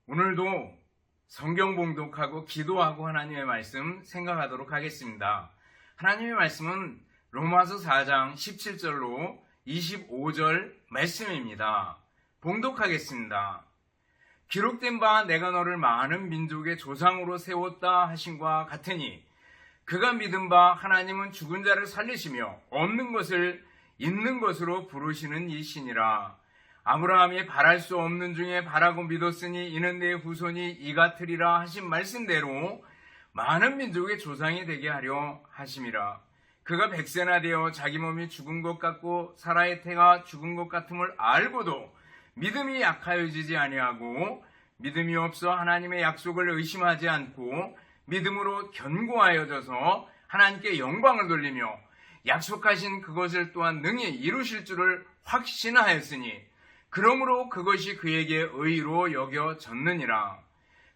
오늘도 성경 봉독하고 기도하고 하나님의 말씀 생각하도록 하겠습니다. 하나님의 말씀은 로마서 4장 17절로 25절 말씀입니다. 봉독하겠습니다. 기록된 바 내가 너를 많은 민족의 조상으로 세웠다 하신과 같으니 그가 믿은 바 하나님은 죽은 자를 살리시며 없는 것을 있는 것으로 부르시는 이시니라. 아브라함이 바랄 수 없는 중에 바라고 믿었으니 이는 내 후손이 이 같으리라 하신 말씀대로 많은 민족의 조상이 되게 하려 하심이라. 그가 백세나 되어 자기 몸이 죽은 것 같고 사라의 태가 죽은 것 같음을 알고도 믿음이 약하여지지 아니하고 믿음이 없어 하나님의 약속을 의심하지 않고 믿음으로 견고하여져서 하나님께 영광을 돌리며 약속하신 그것을 또한 능히 이루실 줄을 확신하였으니 그러므로 그것이 그에게 의로 여겨졌느니라.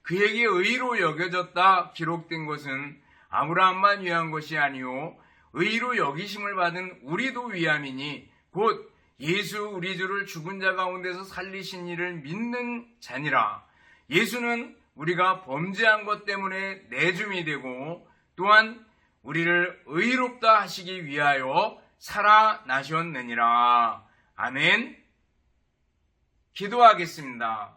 그에게 의로 여겨졌다 기록된 것은 아브라함만 위한 것이 아니요 의로 여기심을 받은 우리도 위함이니 곧 예수 우리 주를 죽은 자 가운데서 살리신 이를 믿는 자니라. 예수는 우리가 범죄한 것 때문에 내줌이 되고 또한 우리를 의롭다 하시기 위하여 살아나셨느니라. 아멘. 기도하겠습니다.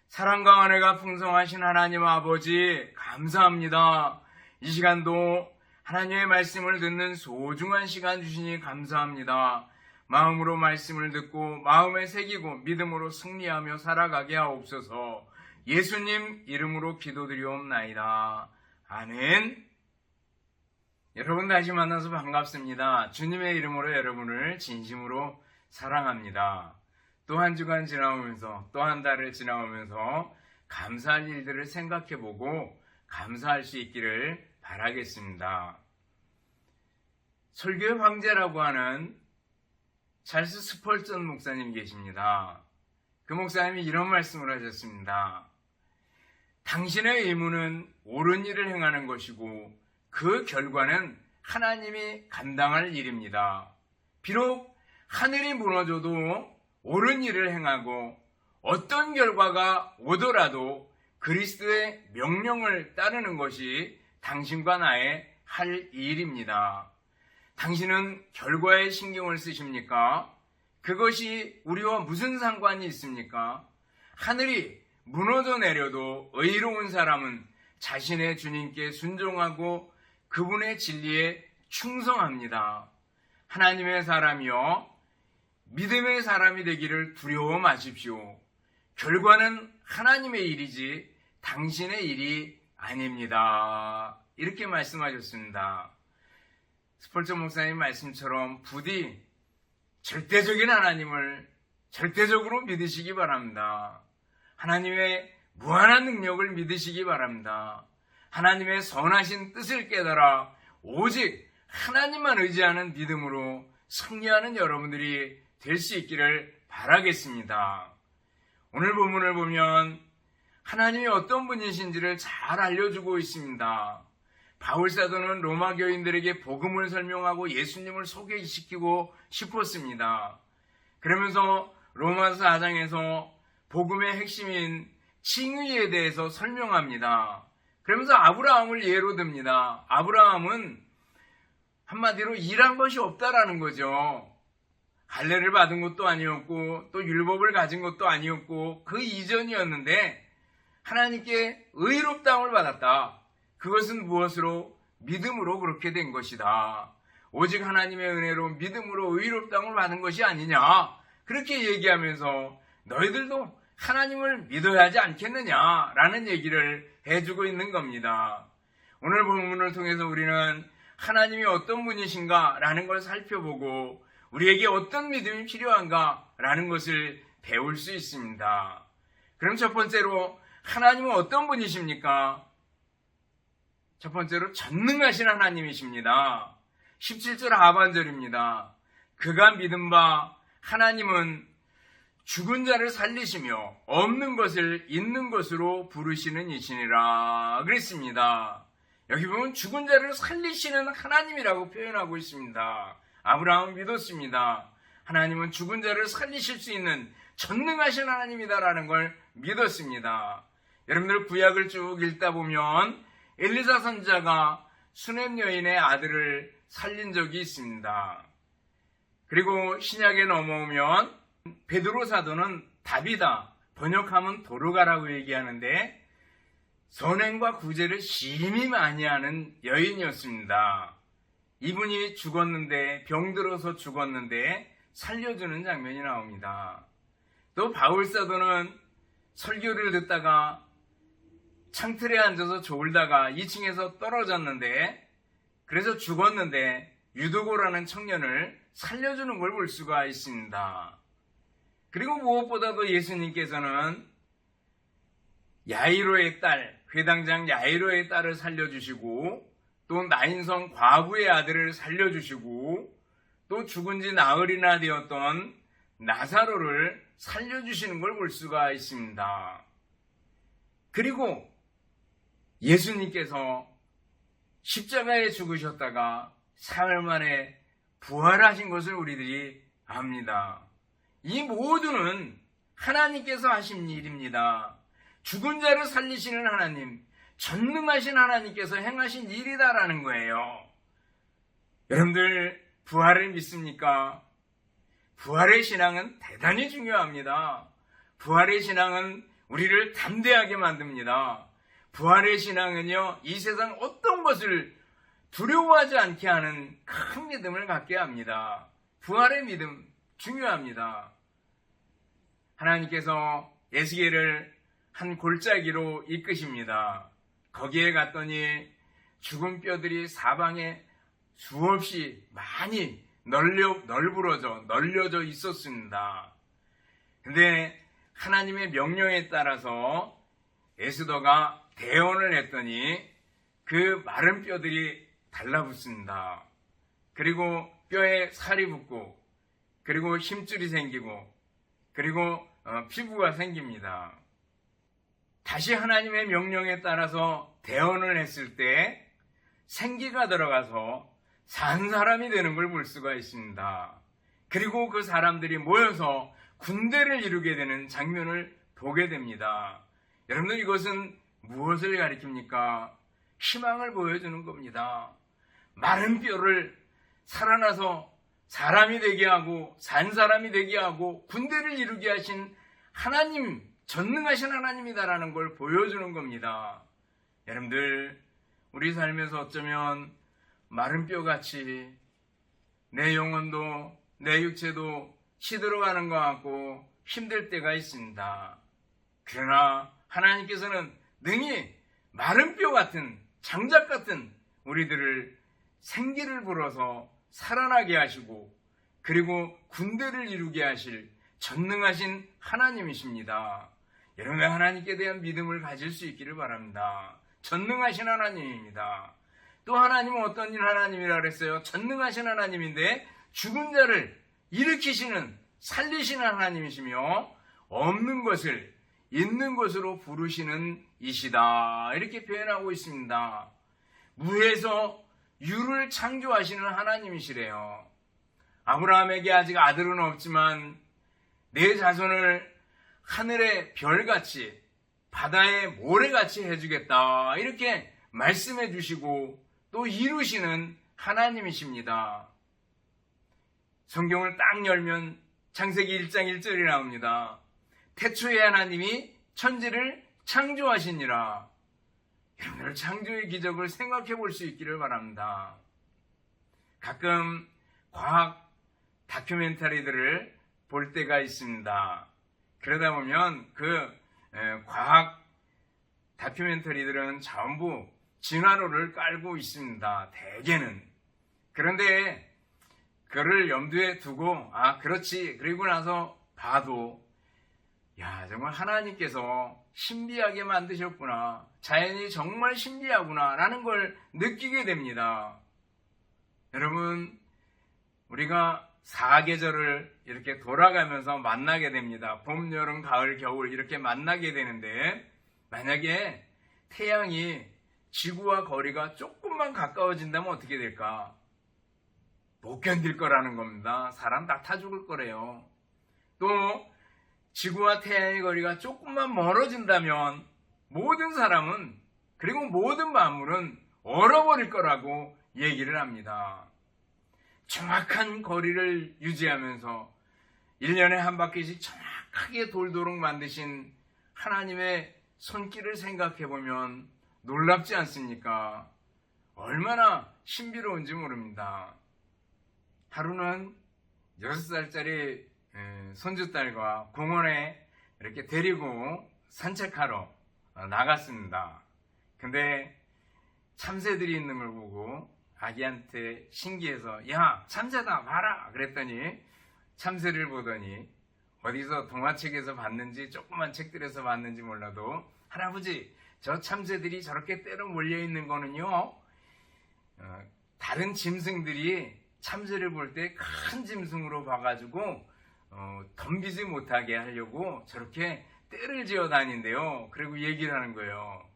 사랑과 은혜가 풍성하신 하나님 아버지 감사합니다. 이 시간도 하나님의 말씀을 듣는 소중한 시간 주시니 감사합니다. 마음으로 말씀을 듣고 마음에 새기고 믿음으로 승리하며 살아가게 하옵소서. 예수님 이름으로 기도드리옵나이다. 아멘. 여러분 다시 만나서 반갑습니다. 주님의 이름으로 여러분을 진심으로 사랑합니다. 또 한 주간 지나오면서 또 한 달을 지나오면서 감사할 일들을 생각해보고 감사할 수 있기를 바라겠습니다. 설교의 황제라고 하는 찰스 스펄전 목사님 계십니다. 그 목사님이 이런 말씀을 하셨습니다. 당신의 의무는 옳은 일을 행하는 것이고 그 결과는 하나님이 감당할 일입니다. 비록 하늘이 무너져도 옳은 일을 행하고 어떤 결과가 오더라도 그리스도의 명령을 따르는 것이 당신과 나의 할 일입니다. 당신은 결과에 신경을 쓰십니까? 그것이 우리와 무슨 상관이 있습니까? 하늘이 무너져 내려도 의로운 사람은 자신의 주님께 순종하고 그분의 진리에 충성합니다. 하나님의 사람이여 믿음의 사람이 되기를 두려워 마십시오. 결과는 하나님의 일이지 당신의 일이 아닙니다. 이렇게 말씀하셨습니다. 스펄전 목사님 말씀처럼 부디 절대적인 하나님을 절대적으로 믿으시기 바랍니다. 하나님의 무한한 능력을 믿으시기 바랍니다. 하나님의 선하신 뜻을 깨달아 오직 하나님만 의지하는 믿음으로 승리하는 여러분들이 될 수 있기를 바라겠습니다. 오늘 본문을 보면 하나님이 어떤 분이신지를 잘 알려주고 있습니다. 바울사도는 로마 교인들에게 복음을 설명하고 예수님을 소개시키고 싶었습니다. 그러면서 로마서 4장에서 복음의 핵심인 칭의에 대해서 설명합니다. 그러면서 아브라함을 예로 듭니다. 아브라함은 한마디로 일한 것이 없다라는 거죠. 할례를 받은 것도 아니었고 또 율법을 가진 것도 아니었고 그 이전이었는데 하나님께 의롭다함을 받았다. 그것은 무엇으로? 믿음으로 그렇게 된 것이다. 오직 하나님의 은혜로 믿음으로 의롭다함을 받은 것이 아니냐. 그렇게 얘기하면서 너희들도 하나님을 믿어야 하지 않겠느냐라는 얘기를 해주고 있는 겁니다. 오늘 본문을 통해서 우리는 하나님이 어떤 분이신가라는 걸 살펴보고 우리에게 어떤 믿음이 필요한가라는 것을 배울 수 있습니다. 그럼 첫 번째로 하나님은 어떤 분이십니까? 첫 번째로 전능하신 하나님이십니다. 17절 하반절입니다. 그가 믿은 바 하나님은 죽은 자를 살리시며 없는 것을 있는 것으로 부르시는 이시니라 그랬습니다. 여기 보면 죽은 자를 살리시는 하나님이라고 표현하고 있습니다. 아브라함은 믿었습니다. 하나님은 죽은 자를 살리실 수 있는 전능하신 하나님이다라는 걸 믿었습니다. 여러분들 구약을 쭉 읽다 보면 엘리사 선지자가 수넴 여인의 아들을 살린 적이 있습니다. 그리고 신약에 넘어오면 베드로 사도는 답이다, 번역하면 도르가라고 얘기하는데 선행과 구제를 심히 많이 하는 여인이었습니다. 이분이 죽었는데, 병들어서 죽었는데 살려주는 장면이 나옵니다. 또 바울 사도는 설교를 듣다가 창틀에 앉아서 졸다가 2층에서 떨어졌는데, 그래서 죽었는데 유도고라는 청년을 살려주는 걸 볼 수가 있습니다. 그리고 무엇보다도 예수님께서는 야이로의 딸, 회당장 야이로의 딸을 살려주시고, 또 나인성 과부의 아들을 살려주시고, 또 죽은 지 나흘이나 되었던 나사로를 살려주시는 걸 볼 수가 있습니다. 그리고 예수님께서 십자가에 죽으셨다가 사흘 만에 부활하신 것을 우리들이 압니다. 이 모두는 하나님께서 하신 일입니다. 죽은 자를 살리시는 하나님, 전능하신 하나님께서 행하신 일이다라는 거예요. 여러분들 부활을 믿습니까? 부활의 신앙은 대단히 중요합니다. 부활의 신앙은 우리를 담대하게 만듭니다. 부활의 신앙은요, 이 세상 어떤 것을 두려워하지 않게 하는 큰 믿음을 갖게 합니다. 부활의 믿음 중요합니다. 하나님께서 에스겔을 한 골짜기로 이끄십니다. 거기에 갔더니 죽은 뼈들이 사방에 수없이 많이 널브러져 있었습니다. 근데 하나님의 명령에 따라서 에스더가 대언을 했더니 그 마른 뼈들이 달라붙습니다. 그리고 뼈에 살이 붙고, 그리고 힘줄이 생기고, 그리고 피부가 생깁니다. 다시 하나님의 명령에 따라서 대언을 했을 때 생기가 들어가서 산 사람이 되는 걸 볼 수가 있습니다. 그리고 그 사람들이 모여서 군대를 이루게 되는 장면을 보게 됩니다. 여러분들, 이것은 무엇을 가리킵니까? 희망을 보여주는 겁니다. 마른 뼈를 살아나서 사람이 되게 하고 산 사람이 되게 하고 군대를 이루게 하신 하나님, 전능하신 하나님이다라는 걸 보여주는 겁니다. 여러분들, 우리 삶에서 어쩌면 마른 뼈같이 내 영혼도 내 육체도 시들어가는 것 같고 힘들 때가 있습니다. 그러나 하나님께서는 능히 마른 뼈 같은, 장작 같은 우리들을 생기를 불어서 살아나게 하시고, 그리고 군대를 이루게 하실 전능하신 하나님이십니다. 여러분의 하나님께 대한 믿음을 가질 수 있기를 바랍니다. 전능하신 하나님입니다. 또 하나님은 어떤 하나님이라 그랬어요? 전능하신 하나님인데 죽은 자를 일으키시는, 살리시는 하나님이시며 없는 것을 있는 것으로 부르시는 이시다, 이렇게 표현하고 있습니다. 무에서 유를 창조하시는 하나님이시래요. 아브라함에게 아직 아들은 없지만 내 자손을 하늘의 별같이 바다의 모래같이 해주겠다, 이렇게 말씀해 주시고 또 이루시는 하나님이십니다. 성경을 딱 열면 창세기 1장 1절이 나옵니다. 태초에 하나님이 천지를 창조하시니라. 여러분들, 창조의 기적을 생각해 볼 수 있기를 바랍니다. 가끔 과학 다큐멘터리들을 볼 때가 있습니다. 그러다 보면 그 과학 다큐멘터리들은 전부 진화론을 깔고 있습니다. 대개는. 그런데 그를 염두에 두고 그렇지, 그리고 나서 봐도 정말 하나님께서 신비하게 만드셨구나, 자연이 정말 신비하구나 라는 걸 느끼게 됩니다. 여러분, 우리가 사계절을 이렇게 돌아가면서 만나게 됩니다. 봄, 여름, 가을, 겨울 이렇게 만나게 되는데, 만약에 태양이 지구와 거리가 조금만 가까워진다면 어떻게 될까? 못 견딜 거라는 겁니다. 사람 다 타 죽을 거래요. 또 지구와 태양의 거리가 조금만 멀어진다면 모든 사람은 그리고 모든 만물은 얼어버릴 거라고 얘기를 합니다. 정확한 거리를 유지하면서 1년에 한 바퀴씩 정확하게 돌도록 만드신 하나님의 손길을 생각해 보면 놀랍지 않습니까? 얼마나 신비로운지 모릅니다. 하루는 6살짜리 손주딸과 공원에 이렇게 데리고 산책하러 나갔습니다. 근데 참새들이 있는 걸 보고 아기한테 신기해서 야, 참새다 봐라 그랬더니 참새를 보더니 어디서 동화책에서 봤는지 조그만 책들에서 봤는지 몰라도 할아버지, 저 참새들이 저렇게 때로 몰려있는 거는요, 다른 짐승들이 참새를 볼 때 큰 짐승으로 봐가지고 덤비지 못하게 하려고 저렇게 떼를 지어 다닌대요. 그리고 얘기를 하는 거예요.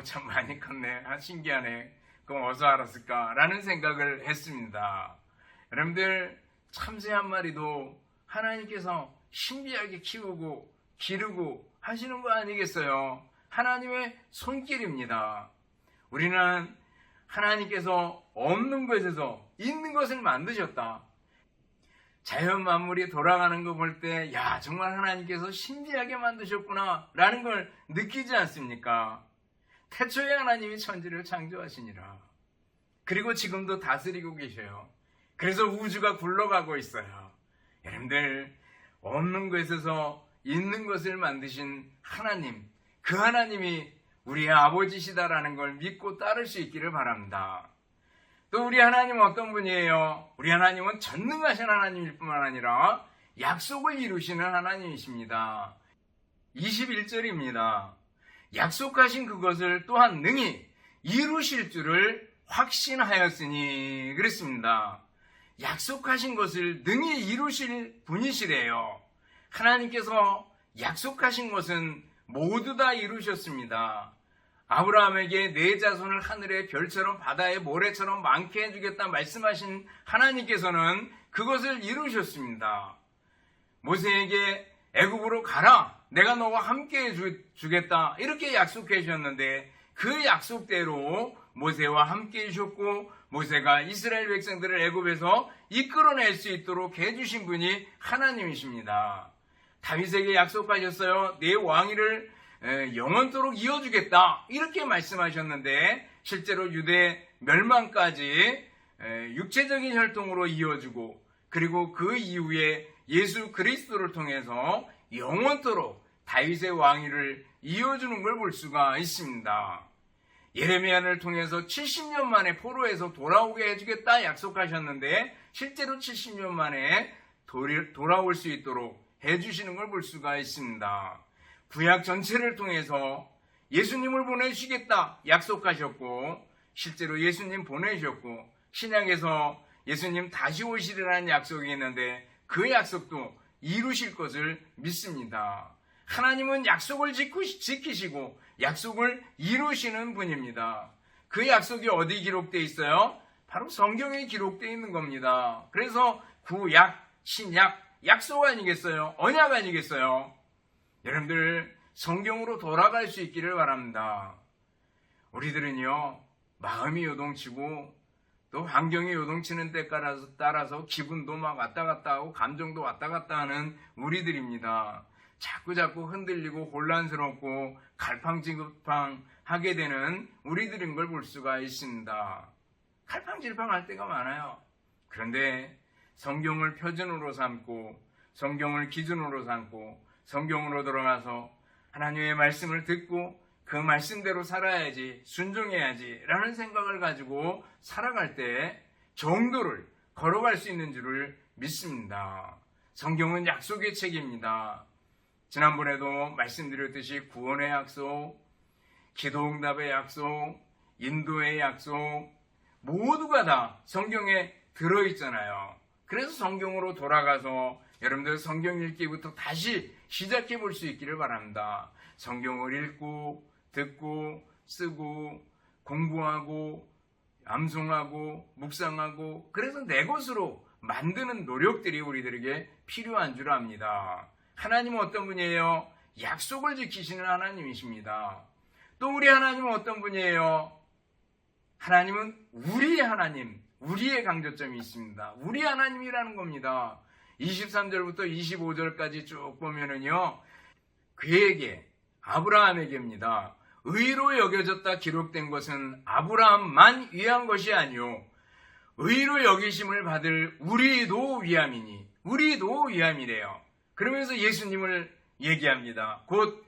참 많이 컸네. 신기하네. 그럼 어디서 알았을까? 라는 생각을 했습니다. 여러분들, 참새 한 마리도 하나님께서 신비하게 키우고 기르고 하시는 거 아니겠어요? 하나님의 손길입니다. 우리는 하나님께서 없는 것에서 있는 것을 만드셨다. 자연 만물이 돌아가는 거 볼 때, 야, 정말 하나님께서 신비하게 만드셨구나 라는 걸 느끼지 않습니까? 태초에 하나님이 천지를 창조하시니라. 그리고 지금도 다스리고 계셔요. 그래서 우주가 굴러가고 있어요. 여러분들, 없는 것에서 있는 것을 만드신 하나님, 그 하나님이 우리의 아버지시다라는 걸 믿고 따를 수 있기를 바랍니다. 또 우리 하나님은 어떤 분이에요? 우리 하나님은 전능하신 하나님일 뿐만 아니라 약속을 이루시는 하나님이십니다. 21절입니다. 약속하신 그것을 또한 능히 이루실 줄을 확신하였으니 그랬습니다. 약속하신 것을 능히 이루실 분이시래요. 하나님께서 약속하신 것은 모두 다 이루셨습니다. 아브라함에게 내 자손을 하늘의 별처럼 바다의 모래처럼 많게 해주겠다 말씀하신 하나님께서는 그것을 이루셨습니다. 모세에게 애굽으로 가라, 내가 너와 함께 해주겠다 이렇게 약속해 주셨는데 그 약속대로 모세와 함께 해주셨고 모세가 이스라엘 백성들을 애굽에서 이끌어낼 수 있도록 해주신 분이 하나님이십니다. 다윗에게 약속하셨어요. 내 왕위를 영원토록 이어주겠다 이렇게 말씀하셨는데 실제로 유대 멸망까지 육체적인 혈통으로 이어주고 그리고 그 이후에 예수 그리스도를 통해서 영원토록 다윗의 왕위를 이어주는 걸 볼 수가 있습니다. 예레미야를 통해서 70년 만에 포로에서 돌아오게 해주겠다 약속하셨는데 실제로 70년 만에 돌아올 수 있도록 해주시는 걸 볼 수가 있습니다. 구약 전체를 통해서 예수님을 보내주시겠다 약속하셨고 실제로 예수님 보내주셨고 신약에서 예수님 다시 오시리라는 약속이 있는데 그 약속도 이루실 것을 믿습니다. 하나님은 약속을 지키시고 약속을 이루시는 분입니다. 그 약속이 어디 기록되어 있어요? 바로 성경에 기록되어 있는 겁니다. 그래서 구약, 신약, 약속 아니겠어요? 언약 아니겠어요? 여러분들 성경으로 돌아갈 수 있기를 바랍니다. 우리들은요 마음이 요동치고 또 환경이 요동치는 때 따라서 기분도 막 왔다 갔다 하고 감정도 왔다 갔다 하는 우리들입니다. 자꾸 흔들리고 혼란스럽고 갈팡질팡하게 되는 우리들인 걸 볼 수가 있습니다. 갈팡질팡할 때가 많아요. 그런데 성경을 표준으로 삼고 성경을 기준으로 삼고 성경으로 돌아가서 하나님의 말씀을 듣고 그 말씀대로 살아야지 순종해야지 라는 생각을 가지고 살아갈 때 정도를 걸어갈 수 있는 줄을 믿습니다. 성경은 약속의 책입니다. 지난번에도 말씀드렸듯이 구원의 약속, 기도응답의 약속, 인도의 약속 모두가 다 성경에 들어있잖아요. 그래서 성경으로 돌아가서 여러분들 성경 읽기부터 다시 시작해 볼 수 있기를 바랍니다. 성경을 읽고 듣고 쓰고 공부하고 암송하고 묵상하고 그래서 내 것으로 만드는 노력들이 우리들에게 필요한 줄 압니다. 하나님은 어떤 분이에요? 약속을 지키시는 하나님이십니다. 또 우리 하나님은 어떤 분이에요? 하나님은 우리 하나님, 우리의 강조점이 있습니다. 우리 하나님이라는 겁니다. 23절부터 25절까지 쭉 보면은요, 그에게, 아브라함에게입니다. 의로 여겨졌다 기록된 것은 아브라함만 위한 것이 아니요 의로 여기심을 받을 우리도 위함이니, 우리도 위함이래요. 그러면서 예수님을 얘기합니다. 곧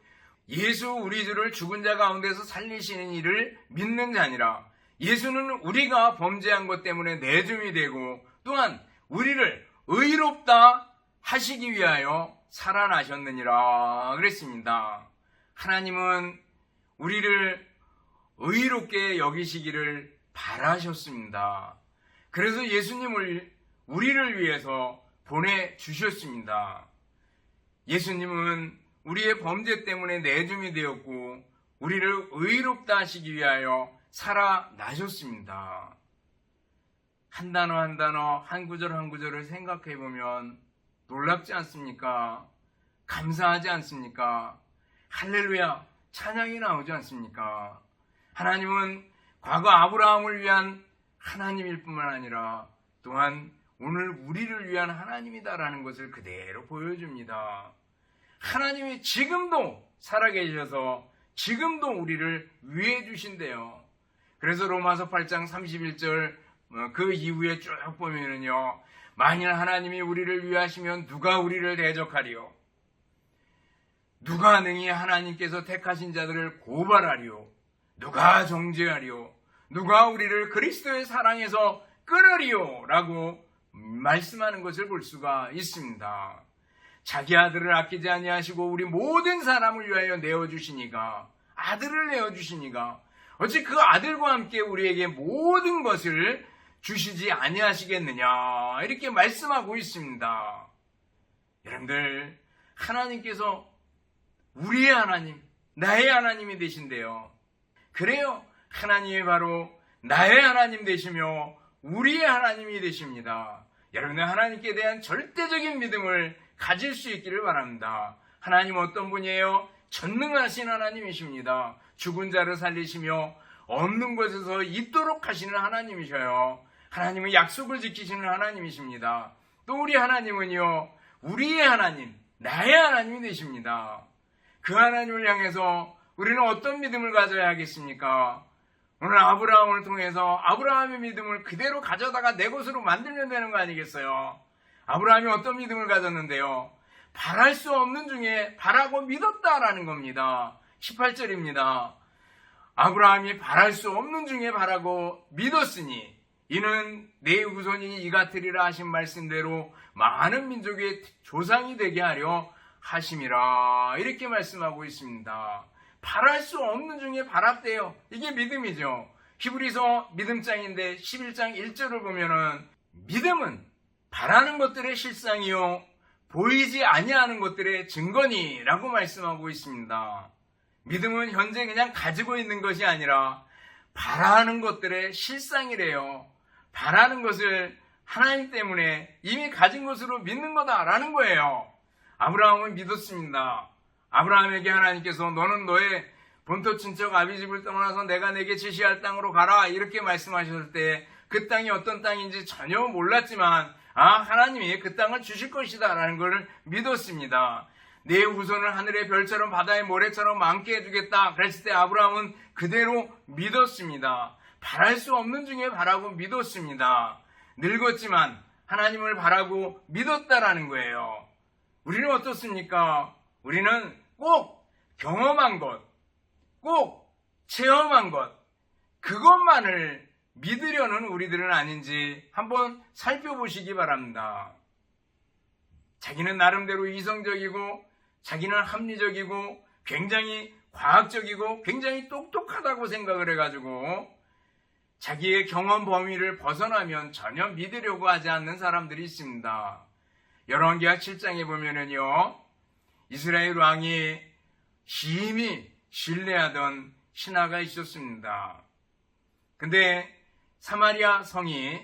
예수 우리 주를 죽은 자 가운데서 살리시는 이를 믿는 자니라. 예수는 우리가 범죄한 것 때문에 내줌이 되고 또한 우리를 의롭다 하시기 위하여 살아나셨느니라 그랬습니다. 하나님은 우리를 의롭게 여기시기를 바라셨습니다. 그래서 예수님을 우리를 위해서 보내주셨습니다. 예수님은 우리의 범죄 때문에 내줌이 되었고 우리를 의롭다 하시기 위하여 살아나셨습니다. 한 단어 한 단어, 한 구절 한 구절을 생각해 보면 놀랍지 않습니까? 감사하지 않습니까? 할렐루야, 찬양이 나오지 않습니까? 하나님은 과거 아브라함을 위한 하나님일 뿐만 아니라 또한 오늘 우리를 위한 하나님이다라는 것을 그대로 보여줍니다. 하나님이 지금도 살아계셔서 지금도 우리를 위해 주신대요. 그래서 로마서 8장 31절 그 이후에 쭉 보면은요, 만일 하나님이 우리를 위하시면 누가 우리를 대적하리요? 누가 능히 하나님께서 택하신 자들을 고발하리요? 누가 정죄하리요? 누가 우리를 그리스도의 사랑에서 끊으리요? 라고 말씀하는 것을 볼 수가 있습니다. 자기 아들을 아끼지 아니하시고 우리 모든 사람을 위하여 내어주시니가, 아들을 내어주시니가 어찌 그 아들과 함께 우리에게 모든 것을 주시지 아니하시겠느냐, 이렇게 말씀하고 있습니다. 여러분들, 하나님께서 우리의 하나님, 나의 하나님이 되신대요. 그래요, 하나님이 바로 나의 하나님 되시며 우리의 하나님이 되십니다. 여러분들, 하나님께 대한 절대적인 믿음을 가질 수 있기를 바랍니다. 하나님 어떤 분이에요? 전능하신 하나님이십니다. 죽은 자를 살리시며 없는 곳에서 있도록 하시는 하나님이셔요. 하나님은 약속을 지키시는 하나님이십니다. 또 우리 하나님은요, 우리의 하나님, 나의 하나님이 되십니다. 그 하나님을 향해서 우리는 어떤 믿음을 가져야 하겠습니까? 오늘 아브라함을 통해서 아브라함의 믿음을 그대로 가져다가 내 것으로 만들면 되는 거 아니겠어요? 아브라함이 어떤 믿음을 가졌는데요? 바랄 수 없는 중에 바라고 믿었다라는 겁니다. 18절입니다. 아브라함이 바랄 수 없는 중에 바라고 믿었으니 이는 내 후손이 이 같으리라 하신 말씀대로 많은 민족의 조상이 되게 하려 하심이라, 이렇게 말씀하고 있습니다. 바랄 수 없는 중에 바랐대요. 이게 믿음이죠. 히브리서 믿음장인데 11장 1절을 보면은 믿음은 바라는 것들의 실상이요 보이지 아니하는 것들의 증거니 라고 말씀하고 있습니다. 믿음은 현재 그냥 가지고 있는 것이 아니라 바라는 것들의 실상이래요. 바라는 것을 하나님 때문에 이미 가진 것으로 믿는 거다라는 거예요. 아브라함은 믿었습니다. 아브라함에게 하나님께서 너는 너의 본토 친척 아비집을 떠나서 내가 내게 제시할 땅으로 가라, 이렇게 말씀하셨을 때 그 땅이 어떤 땅인지 전혀 몰랐지만 하나님이 그 땅을 주실 것이다 라는 것을 믿었습니다. 내 후손을 하늘의 별처럼 바다의 모래처럼 많게 해주겠다 그랬을 때 아브라함은 그대로 믿었습니다. 바랄 수 없는 중에 바라고 믿었습니다. 늙었지만 하나님을 바라고 믿었다라는 거예요. 우리는 어떻습니까? 우리는 꼭 경험한 것, 꼭 체험한 것, 그것만을 믿으려는 우리들은 아닌지 한번 살펴보시기 바랍니다. 자기는 나름대로 이성적이고 자기는 합리적이고 굉장히 과학적이고 굉장히 똑똑하다고 생각을 해가지고 자기의 경험 범위를 벗어나면 전혀 믿으려고 하지 않는 사람들이 있습니다. 열왕기하 7장에 보면은요, 이스라엘 왕이 심히 신뢰하던 신하가 있었습니다. 근데 사마리아 성이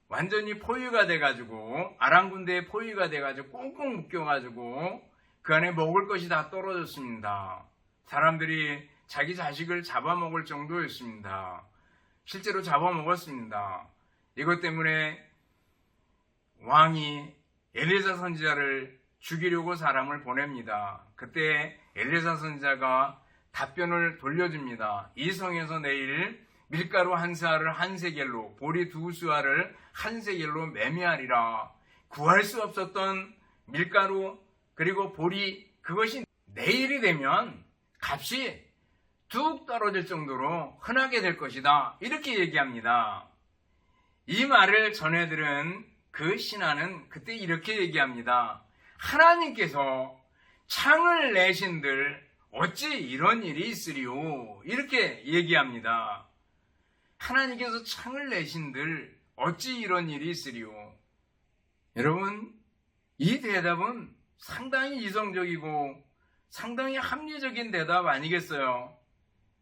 완전히 포위가 돼가지고 아람 군대에 포위가 돼가지고 꽁꽁 묶여가지고 그 안에 먹을 것이 다 떨어졌습니다. 사람들이 자기 자식을 잡아먹을 정도였습니다. 실제로 잡아먹었습니다. 이것 때문에 왕이 엘리사 선지자를 죽이려고 사람을 보냅니다. 그때 엘리사 선지자가 답변을 돌려줍니다. 이 성에서 내일 밀가루 한 스아를 한 세겔로, 보리 두 스아를 한 세겔로 매매하리라. 구할 수 없었던 밀가루 그리고 보리, 그것이 내일이 되면 값이 뚝 떨어질 정도로 흔하게 될 것이다. 이렇게 얘기합니다. 이 말을 전해 들은 그 신하는 그때 이렇게 얘기합니다. 하나님께서 창을 내신들 어찌 이런 일이 있으리요? 이렇게 얘기합니다. 하나님께서 창을 내신들 어찌 이런 일이 있으리요? 여러분, 이 대답은 상당히 이성적이고 상당히 합리적인 대답 아니겠어요?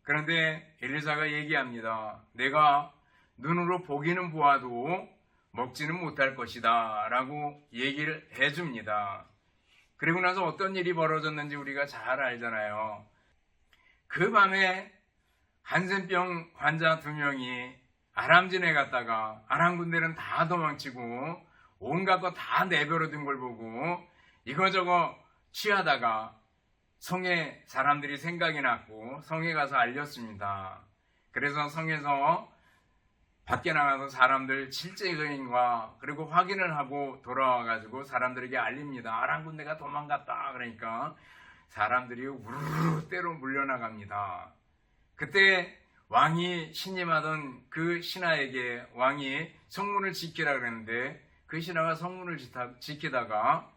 그런데 엘리사가 얘기합니다. 내가 눈으로 보기는 보아도 먹지는 못할 것이다 라고 얘기를 해줍니다. 그리고 나서 어떤 일이 벌어졌는지 우리가 잘 알잖아요. 그 밤에 한센병 환자 2명이 아람진에 갔다가 아람 군대는 다 도망치고 온갖 거 다 내버려둔 걸 보고 이거저거 취하다가 성에 사람들이 생각이 났고 성에 가서 알렸습니다. 그래서 성에서 밖에 나가서 사람들 실제적인과 그리고 확인을 하고 돌아와가지고 사람들에게 알립니다. 아람 군대가 도망갔다. 그러니까 사람들이 우르르 때로 물려나갑니다. 그때 왕이 신임하던 그 신하에게 왕이 성문을 지키라 그랬는데 그 신하가 성문을 지키다가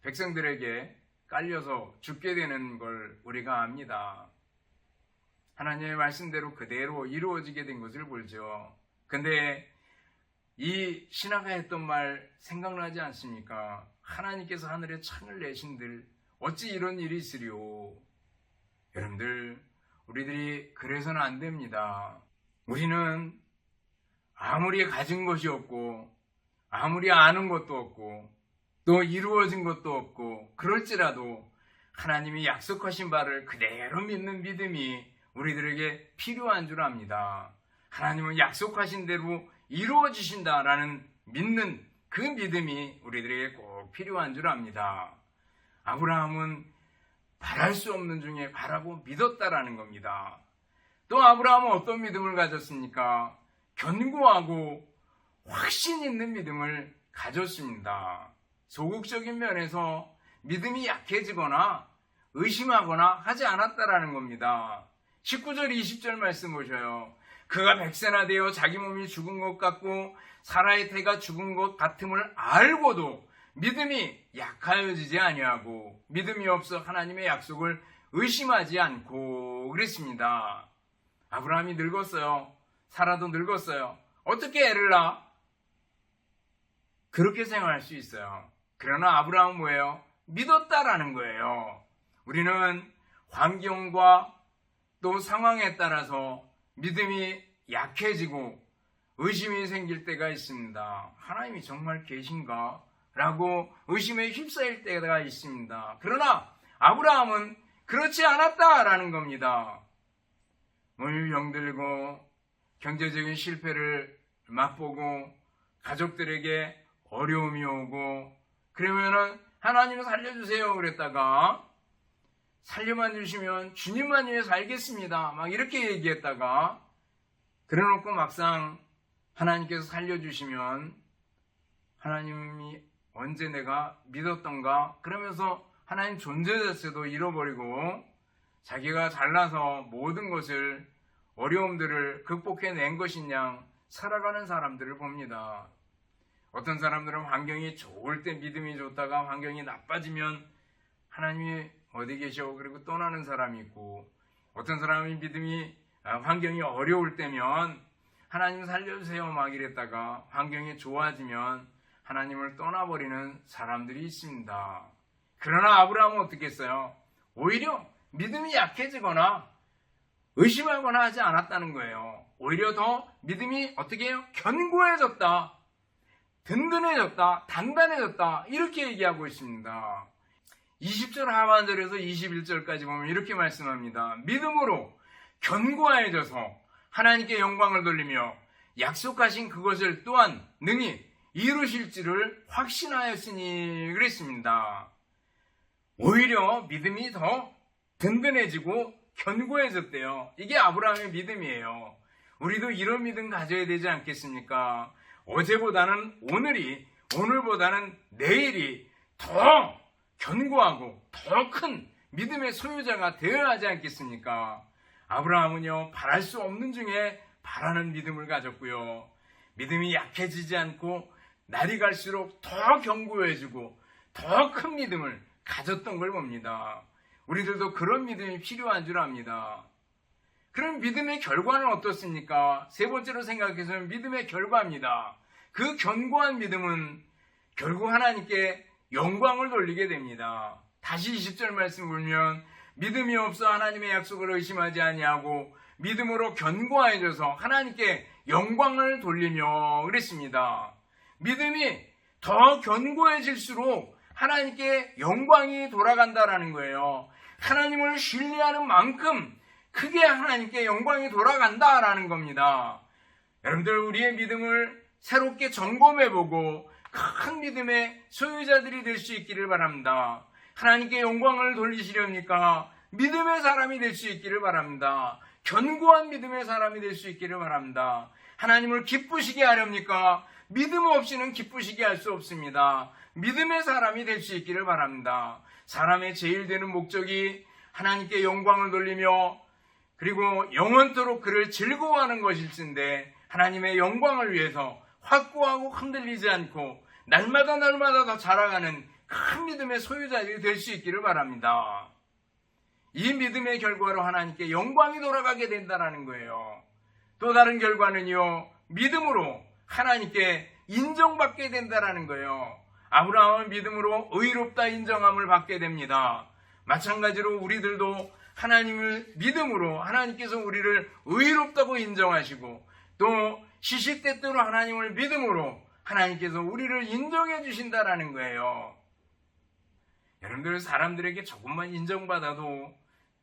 백성들에게 깔려서 죽게 되는 걸 우리가 압니다. 하나님의 말씀대로 그대로 이루어지게 된 것을 보죠. 근데 이 신하가 했던 말 생각나지 않습니까? 하나님께서 하늘에 창을 내신들 어찌 이런 일이 있으리요? 여러분들, 우리들이 그래서는 안 됩니다. 우리는 아무리 가진 것이 없고 아무리 아는 것도 없고 또 이루어진 것도 없고 그럴지라도 하나님이 약속하신 바를 그대로 믿는 믿음이 우리들에게 필요한 줄 압니다. 하나님은 약속하신 대로 이루어지신다라는 믿는 그 믿음이 우리들에게 꼭 필요한 줄 압니다. 아브라함은 바랄 수 없는 중에 바라고 믿었다라는 겁니다. 또 아브라함은 어떤 믿음을 가졌습니까? 견고하고 확신 있는 믿음을 가졌습니다. 소극적인 면에서 믿음이 약해지거나 의심하거나 하지 않았다라는 겁니다. 19절 20절 말씀 보셔요. 그가 100세나 되어 자기 몸이 죽은 것 같고 사라의 태가 죽은 것 같음을 알고도 믿음이 약하여지지 아니하고 믿음이 없어 하나님의 약속을 의심하지 않고 그랬습니다. 아브라함이 늙었어요. 사라도 늙었어요. 어떻게 애를 낳아? 그렇게 생각할 수 있어요. 그러나 아브라함은 뭐예요? 믿었다라는 거예요. 우리는 환경과 또 상황에 따라서 믿음이 약해지고 의심이 생길 때가 있습니다. 하나님이 정말 계신가? 라고 의심에 휩싸일 때가 있습니다. 그러나 아브라함은 그렇지 않았다라는 겁니다. 몸이 병들고 경제적인 실패를 맛보고 가족들에게 어려움이 오고 그러면은 하나님 살려주세요 그랬다가 살려만 주시면 주님만 위해 살겠습니다 막 이렇게 얘기했다가 그래놓고 막상 하나님께서 살려주시면 하나님이 언제 내가 믿었던가 그러면서 하나님 존재 자체도 잃어버리고 자기가 잘나서 모든 것을 어려움들을 극복해낸 것인 양 살아가는 사람들을 봅니다. 어떤 사람들은 환경이 좋을 때 믿음이 좋다가 환경이 나빠지면 하나님이 어디 계셔 그리고 떠나는 사람이 있고 어떤 사람이 믿음이 환경이 어려울 때면 하나님 살려주세요 막 이랬다가 환경이 좋아지면 하나님을 떠나버리는 사람들이 있습니다. 그러나 아브라함은 어떻게 했어요? 오히려 믿음이 약해지거나 의심하거나 하지 않았다는 거예요. 오히려 더 믿음이 어떻게 해요? 견고해졌다. 든든해졌다. 단단해졌다. 이렇게 얘기하고 있습니다. 20절 하반절에서 21절까지 보면 이렇게 말씀합니다. 믿음으로 견고해져서 하나님께 영광을 돌리며 약속하신 그것을 또한 능히 이루실지를 확신하였으니 그랬습니다. 오히려 믿음이 더 든든해지고 견고해졌대요. 이게 아브라함의 믿음이에요. 우리도 이런 믿음 가져야 되지 않겠습니까? 어제보다는 오늘이, 오늘보다는 내일이 더 견고하고 더 큰 믿음의 소유자가 되어야 하지 않겠습니까? 아브라함은요, 바랄 수 없는 중에 바라는 믿음을 가졌고요. 믿음이 약해지지 않고 날이 갈수록 더 견고해지고 더 큰 믿음을 가졌던 걸 봅니다. 우리들도 그런 믿음이 필요한 줄 압니다. 그럼 믿음의 결과는 어떻습니까? 세 번째로 생각해서는 믿음의 결과입니다. 그 견고한 믿음은 결국 하나님께 영광을 돌리게 됩니다. 다시 20절 말씀 보면 믿음이 없어 하나님의 약속을 의심하지 아니하고 믿음으로 견고해져서 하나님께 영광을 돌리며 그랬습니다. 믿음이 더 견고해질수록 하나님께 영광이 돌아간다라는 거예요. 하나님을 신뢰하는 만큼 크게 하나님께 영광이 돌아간다라는 겁니다. 여러분들, 우리의 믿음을 새롭게 점검해보고 큰 믿음의 소유자들이 될 수 있기를 바랍니다. 하나님께 영광을 돌리시렵니까? 믿음의 사람이 될 수 있기를 바랍니다. 견고한 믿음의 사람이 될 수 있기를 바랍니다. 하나님을 기쁘시게 하렵니까? 믿음 없이는 기쁘시게 할 수 없습니다. 믿음의 사람이 될 수 있기를 바랍니다. 사람의 제일 되는 목적이 하나님께 영광을 돌리며 그리고 영원토록 그를 즐거워하는 것일진데 하나님의 영광을 위해서 확고하고 흔들리지 않고 날마다 더 자라가는 큰 믿음의 소유자들이 될 수 있기를 바랍니다. 이 믿음의 결과로 하나님께 영광이 돌아가게 된다는 거예요. 또 다른 결과는요, 믿음으로 하나님께 인정받게 된다는 거예요. 아브라함은 믿음으로 의롭다 인정함을 받게 됩니다. 마찬가지로 우리들도 하나님을 믿음으로 하나님께서 우리를 의롭다고 인정하시고 또 시시때때로 하나님을 믿음으로 하나님께서 우리를 인정해 주신다라는 거예요. 여러분들, 사람들에게 조금만 인정받아도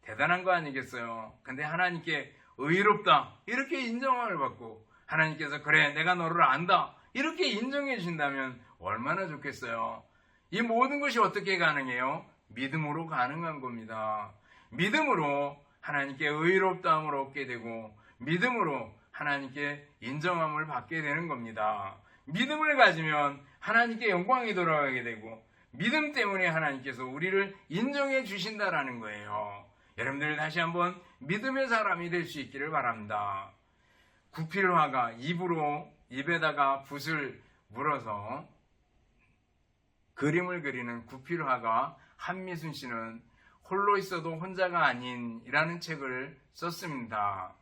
대단한 거 아니겠어요? 근데 하나님께 의롭다 이렇게 인정함을 받고 하나님께서 그래 내가 너를 안다 이렇게 인정해 주신다면 얼마나 좋겠어요. 이 모든 것이 어떻게 가능해요? 믿음으로 가능한 겁니다. 믿음으로 하나님께 의롭다함을 얻게 되고 믿음으로 하나님께 인정함을 받게 되는 겁니다. 믿음을 가지면 하나님께 영광이 돌아가게 되고 믿음 때문에 하나님께서 우리를 인정해 주신다라는 거예요. 여러분들, 다시 한번 믿음의 사람이 될 수 있기를 바랍니다. 구필화가 입에다가 붓을 물어서 그림을 그리는 구필화가 한미순 씨는 홀로 있어도 혼자가 아닌이라는 책을 썼습니다.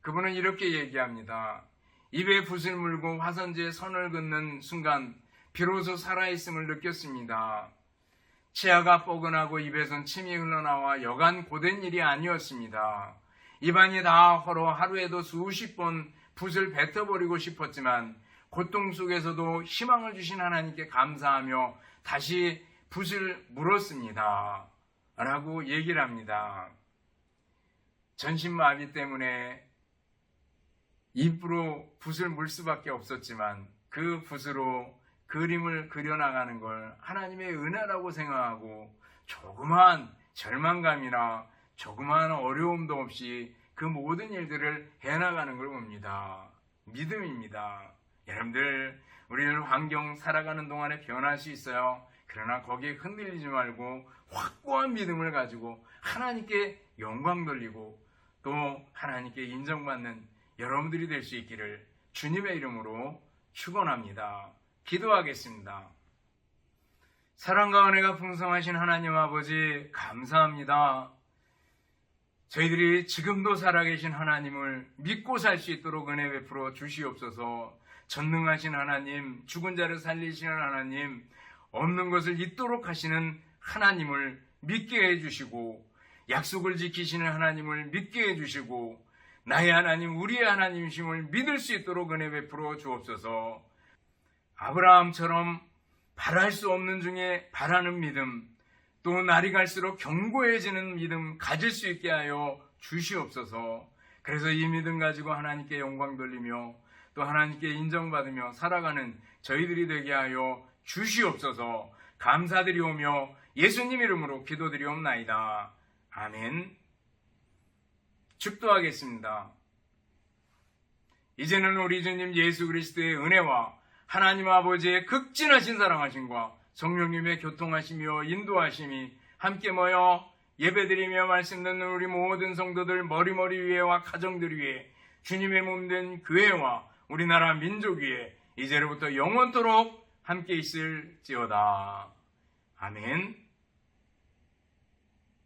그분은 이렇게 얘기합니다. 입에 붓을 물고 화선지에 선을 긋는 순간 비로소 살아있음을 느꼈습니다. 치아가 뻐근하고 입에선 침이 흘러나와 여간 고된 일이 아니었습니다. 입안이 다 헐어 하루에도 수십 번 붓을 뱉어버리고 싶었지만 고통 속에서도 희망을 주신 하나님께 감사하며 다시 붓을 물었습니다. 라고 얘기를 합니다. 전신마비 때문에 입으로 붓을 물 수밖에 없었지만 그 붓으로 그림을 그려나가는 걸 하나님의 은혜라고 생각하고 조그마한 절망감이나 조그마한 어려움도 없이 그 모든 일들을 해나가는 걸 봅니다. 믿음입니다. 여러분들, 우리는 환경 살아가는 동안에 변할 수 있어요. 그러나 거기에 흔들리지 말고 확고한 믿음을 가지고 하나님께 영광 돌리고 또 하나님께 인정받는 여러분들이 될 수 있기를 주님의 이름으로 축원합니다. 기도하겠습니다. 사랑과 은혜가 풍성하신 하나님 아버지, 감사합니다. 저희들이 지금도 살아계신 하나님을 믿고 살 수 있도록 은혜 베풀어 주시옵소서. 전능하신 하나님, 죽은 자를 살리시는 하나님, 없는 것을 있도록 하시는 하나님을 믿게 해주시고 약속을 지키시는 하나님을 믿게 해주시고 나의 하나님, 우리의 하나님이심을 믿을 수 있도록 은혜 베풀어 주옵소서. 아브라함처럼 바랄 수 없는 중에 바라는 믿음, 또 날이 갈수록 견고해지는 믿음 가질 수 있게 하여 주시옵소서. 그래서 이 믿음 가지고 하나님께 영광 돌리며 또 하나님께 인정받으며 살아가는 저희들이 되게 하여 주시옵소서. 감사드리오며 예수님 이름으로 기도드리옵나이다. 아멘. 축도하겠습니다. 이제는 우리 주님 예수 그리스도의 은혜와 하나님 아버지의 극진하신 사랑하심과 성령님의 교통하심이요 인도하심이 함께 모여 예배드리며 말씀 듣는 우리 모든 성도들 머리머리 위에와 가정들 위에 주님의 몸된 교회와 우리나라 민족 위에 이제로부터 영원토록 함께 있을지어다. 아멘.